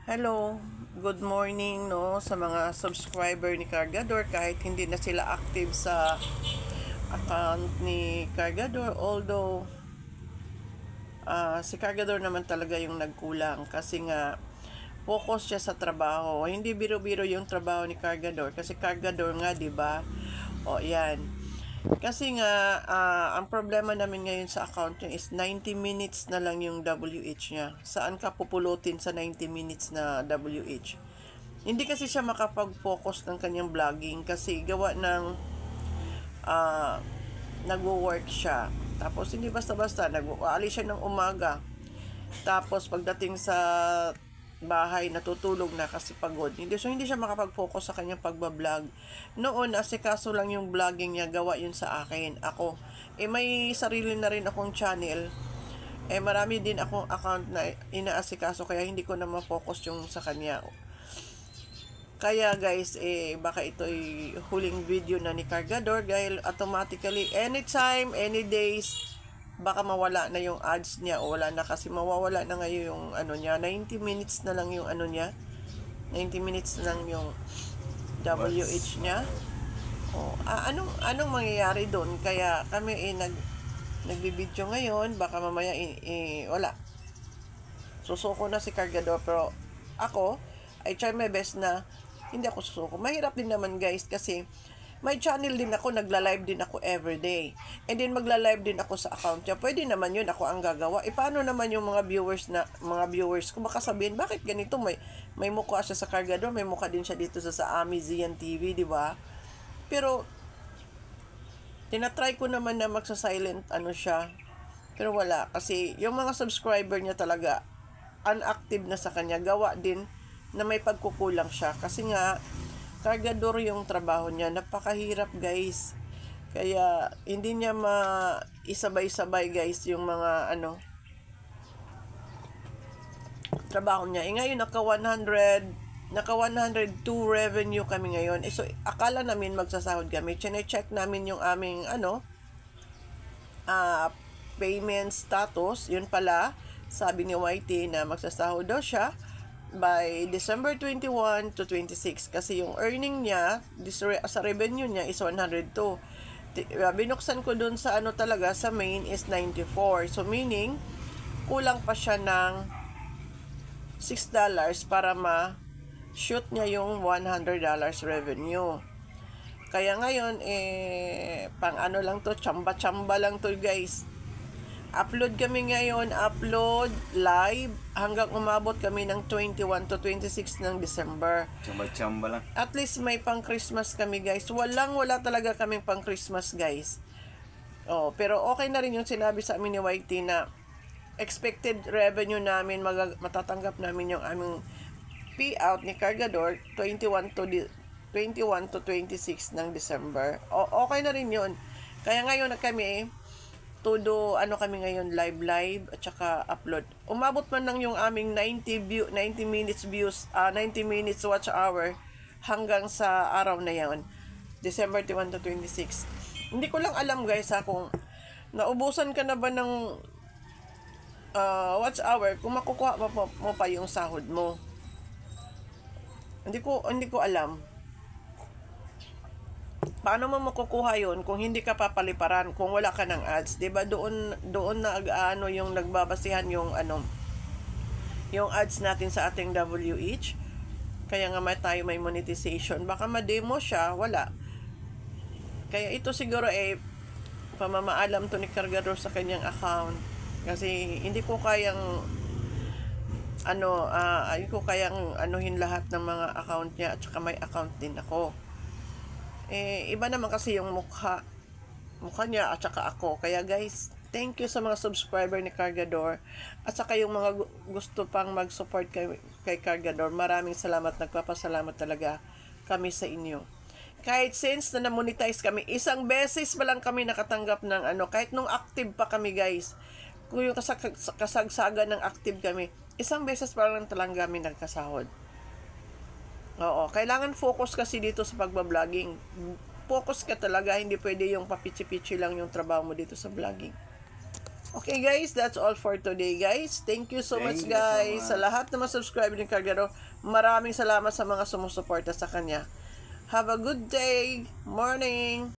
Hello, good morning no sa mga subscriber ni Cargador kahit hindi na sila active sa account ni Cargador, although si Cargador naman talaga yung nagkulang kasi nga focus siya sa trabaho. Hindi biro-biro yung trabaho ni Cargador kasi Cargador nga, 'di ba? O yan. Kasi nga, ang problema namin ngayon sa account niya is 90 minutes na lang yung WH niya. Saan ka pupulutin sa 90 minutes na WH? Hindi kasi siya makapag-focus ng kanyang vlogging kasi gawa ng nagwo-work siya. Tapos hindi basta-basta, nag-aalis siya ng umaga. Tapos pagdating sa bahay, natutulog na kasi pagod. Hindi siya makapag-focus sa kanyang pagbablog. Noon, asikaso lang yung vlogging niya, gawa yun sa akin. Ako, may sarili na rin akong channel. Marami din akong account na inaasikaso, kaya hindi ko na ma-focus yung sa kanya. Kaya guys, baka ito'y huling video na ni Cargador dahil automatically, anytime, any days, baka mawala na yung ads niya o wala na kasi mawawala na ngayon yung ano niya, 90 minutes na lang yung ano niya, 90 minutes na lang yung WH niya. Anong mangyayari doon? Kaya kami nagbibideo ngayon, baka mamaya wala. Susuko na si Cargador, pero ako, I try my best na hindi ako susuko. Mahirap din naman guys kasi may channel din ako, nagla-live din ako everyday. And then magla-live din ako sa account niya. Pwede naman yun, ako ang gagawa. Paano naman yung mga viewers ko baka sabihin, bakit ganito? May mukha siya sa Cargador, may mukha din siya dito sa Ami Zian TV, di ba? Pero tinatry ko naman na magsa-silent siya. Pero wala kasi yung mga subscriber niya talaga unactive na sa kanya. Gawa din na may pagkukulang siya kasi nga Cargador yung trabaho niya. Napakahirap guys. Kaya hindi niya maisabay-sabay guys yung mga trabaho niya. Ngayon naka 102 revenue kami ngayon. So akala namin magsasahod kami. Chine-check namin yung aming payment status. Yun pala, sabi ni YT na magsasahod daw siya by December 21 to 26 kasi yung earning niya sa revenue niya is 102. Binuksan ko dun sa talaga sa main is 94. So meaning kulang pa siya ng $6 para ma-shoot niya yung $100 revenue. Kaya ngayon pang lang to, chamba-chamba lang to guys. Upload kami ngayon, live hanggang umabot kami ng 21 to 26 ng December. Chamba-chamba lang. At least may pang Christmas kami guys. Wala talaga kaming pang Christmas guys. Pero okay na rin yung sinabi sa amin ni YT na expected revenue namin, matatanggap namin yung aming payout ni Cargador 21 to 26 ng December. Okay na rin yun. Kaya ngayon na kami kami ngayon live at saka upload. Umabot man lang yung aming 90 minutes views, 90 minutes watch hour hanggang sa araw na yan, December 21 to 26. Hindi ko lang alam guys kung naubusan ka na ba ng watch hour kung makukuha mo pa yung sahod mo. Hindi ko alam. Paano mo makukuha yun kung hindi ka papaliparan, kung wala ka ng ads? 'Di ba doon na yung nagbabasihan yung yung ads natin sa ating WH. Kaya nga may monetization. Baka ma-demo siya, wala. Kaya ito siguro pamamaalam to ni Cargador sa kanyang account. Kasi hindi ko kayang anuhin lahat ng mga account niya at saka may account din ako. Iba naman kasi yung mukha niya at saka ako. Kaya guys, thank you sa mga subscriber ni Cargador at saka yung mga gusto pang mag-support kay Cargador. Maraming salamat, nagpapasalamat talaga kami sa inyo. Kahit since na monetize kami, isang beses pa lang kami nakatanggap ng kahit nung active pa kami guys. Kung yung kasagsagan ng active kami, isang beses pa lang talaga kami nagkasahod. Kailangan focus kasi dito sa pagbabloging. Focus ka talaga, hindi pwede yung papichi-pichi lang yung trabaho mo dito sa vlogging. Okay guys, that's all for today guys. Thank you so much Thank you so guys. Sa much. lahat na subscribe ni Kagaro, maraming salamat sa mga sumusuporta sa kanya. Have a good day, morning.